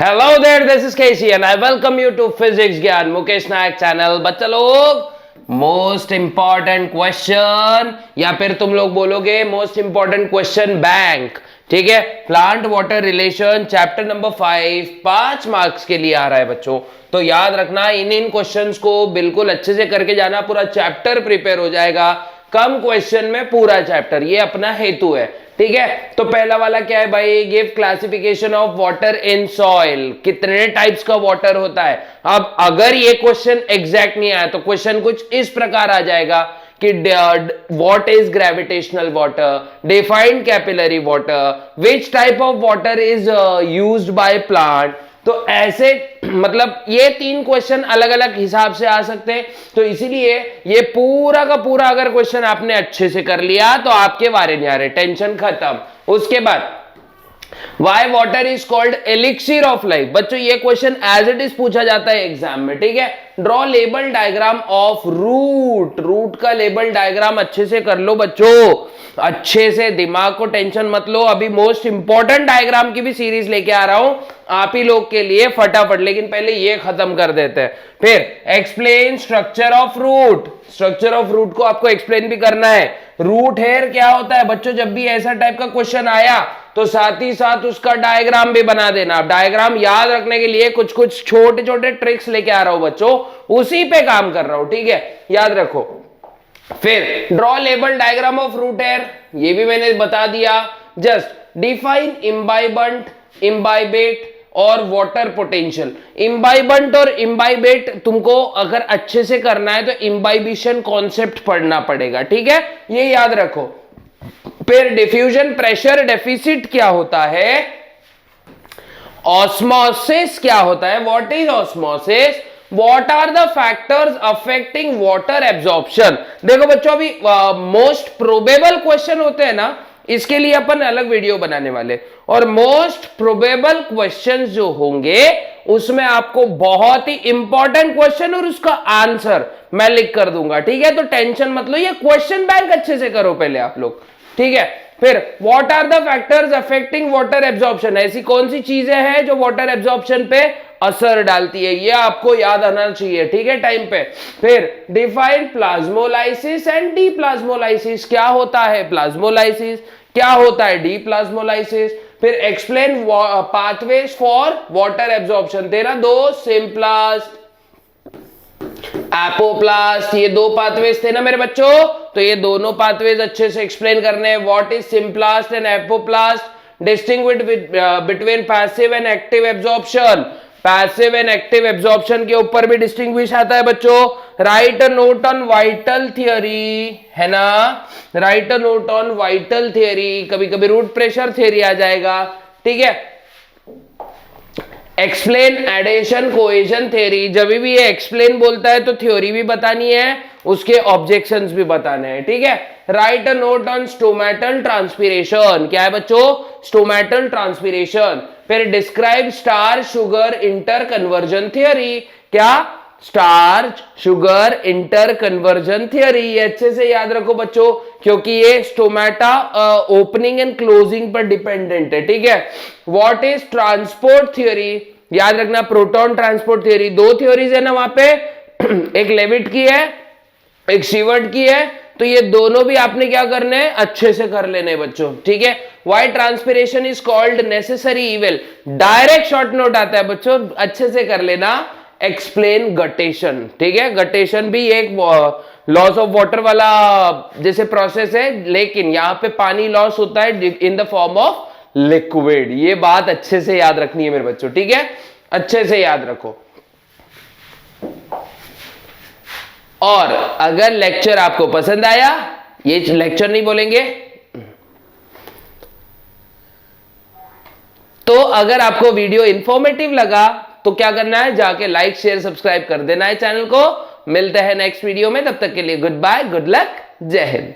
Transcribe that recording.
Hello there, this is Casey and I welcome you to Physics ज्ञान मुकेश नायक channel. बच्चा लोग most important question या फिर तुम लोग बोलोगे मोस्ट इंपॉर्टेंट क्वेश्चन बैंक, ठीक है। Plant water relation chapter number 5 marks के लिए आ रहा है बच्चों। तो याद रखना इन क्वेश्चंस को बिल्कुल अच्छे से करके जाना, पूरा चैप्टर प्रिपेयर हो जाएगा कम क्वेश्चन में पूरा चैप्टर, ये अपना हेतु है, ठीक है। तो पहला वाला क्या है भाई, give classification of water in soil. कितने टाइप्स का वाटर होता है। अब अगर ये क्वेश्चन एग्जैक्ट नहीं आया तो क्वेश्चन कुछ इस प्रकार आ जाएगा कि what is gravitational water, defined capillary water, which type of water is used by plant. तो ऐसे मतलब ये 3 क्वेश्चन अलग अलग हिसाब से आ सकते हैं। तो इसीलिए ये पूरा का पूरा अगर क्वेश्चन आपने अच्छे से कर लिया तो आपके वारे नहीं आ रहे, टेंशन खत्म। उसके बाद Why water is called elixir of life। बच्चों ये क्वेश्चन एज इट इज पूछा जाता है एग्जाम में, ठीक है। Draw label diagram of root. Root का लेबल डायग्राम अच्छे से कर लो बच्चों, अच्छे से, दिमाग को टेंशन मत लो। अभी मोस्ट इंपॉर्टेंट डायग्राम की भी सीरीज लेके आ रहा हूं आप ही लोग के लिए फटाफट, लेकिन पहले ये खत्म कर देते हैं। फिर explain structure of root. Structure of root को आपको एक्सप्लेन भी करना है। रूट हेयर क्या होता है बच्चों, जब भी ऐसा टाइप का क्वेश्चन आया तो साथ ही साथ उसका डायग्राम भी बना देना। डायग्राम याद रखने के लिए कुछ कुछ छोटे छोटे ट्रिक्स लेके आ रहा हूं बच्चों, उसी पे काम कर रहा हूं, ठीक है, याद रखो। फिर draw label diagram of root here, ये भी मैंने बता दिया। जस्ट डिफाइन इम्बाइबंट, इम्बाइबेट और वाटर पोटेंशियल। इम्बाइबंट और इम्बाइबेट तुमको अगर अच्छे से करना है तो इम्बाइबिशन कॉन्सेप्ट पढ़ना पड़ेगा, ठीक है, ये याद रखो। फिर डिफ्यूजन प्रेशर डेफिसिट क्या होता है, ऑस्मोसिस क्या होता है, what is osmosis, what are the factors affecting water absorption. देखो बच्चों अभी मोस्ट प्रोबेबल क्वेश्चन होते हैं ना, इसके लिए अपन अलग वीडियो बनाने वाले, और मोस्ट प्रोबेबल क्वेश्चंस जो होंगे उसमें आपको बहुत ही इंपॉर्टेंट क्वेश्चन और उसका आंसर मैं लिख कर दूंगा, ठीक है। तो टेंशन मत लो, ये क्वेश्चन बैंक अच्छे से करो पहले आप लोग, ठीक है। फिर what are the factors affecting water absorption, ऐसी कौन सी चीजें हैं जो वाटर एब्जॉर्प्शन पे असर डालती है, ये आपको याद आना चाहिए, ठीक है, टाइम पे। फिर डिफाइन प्लाज्मोलाइसिस एंड डीप्लाज्मोलाइसिस। क्या होता है प्लाज्मोलाइसिस, क्या होता है डीप्लाज्मोलाइसिस। फिर explain pathways for water absorption. तेरा 2 सिंप्लास्ट, एपोप्लास्ट, ये 2 पाथवेज थे ना मेरे बच्चों, तो ये दोनों पाथवेज अच्छे से एक्सप्लेन करने हैं। What is symplast and apoplast, distinguish between passive and active absorption. Passive and active absorption के ऊपर भी डिस्टिंग्विश आता है बच्चों। Write a note on vital theory, है ना, write a note on vital theory, कभी कभी रूट प्रेशर थियरी आ जाएगा, ठीक है। एक्सप्लेन एडिशन कोहेजन थ्योरी, जब भी ये एक्सप्लेन बोलता है तो थ्योरी भी बतानी है, उसके ऑब्जेक्शंस भी बताने हैं, ठीक है। Write a note on stomatal transpiration. क्या है बच्चों, स्टोमेटल ट्रांसपीरेशन। फिर describe starch sugar interconversion theory. क्या, starch sugar interconversion theory, ये अच्छे से याद रखो बच्चों, क्योंकि ये स्टोमेटा ओपनिंग एंड क्लोजिंग पर डिपेंडेंट है, ठीक है। व्हाट इज ट्रांसपोर्ट थ्योरी, याद रखना, प्रोटॉन ट्रांसपोर्ट थ्योरी। 2 थ्योरीज है ना वहां पे, एक लेविट की है, एक शीवर्ड की है, तो ये दोनों भी आपने क्या करने हैं, अच्छे से कर लेने बच्चों, ठीक है। Why transpiration is called necessary evil, direct short note आता है बच्चों, अच्छे से कर लेना। एक्सप्लेन गटेशन, ठीक है, गटेशन भी एक लॉस ऑफ वाटर वाला जैसे प्रोसेस है, लेकिन यहां पे पानी लॉस होता है in the form of liquid. ये बात अच्छे से याद रखनी है मेरे बच्चों, ठीक है, अच्छे से याद रखो। और अगर लेक्चर आपको पसंद आया, ये लेक्चर नहीं बोलेंगे, तो अगर आपको वीडियो इंफॉर्मेटिव लगा तो क्या करना है, जाके लाइक शेयर सब्सक्राइब कर देना है चैनल को। मिलते हैं नेक्स्ट वीडियो में, तब तक के लिए गुड बाय, गुड लक, जय हिंद।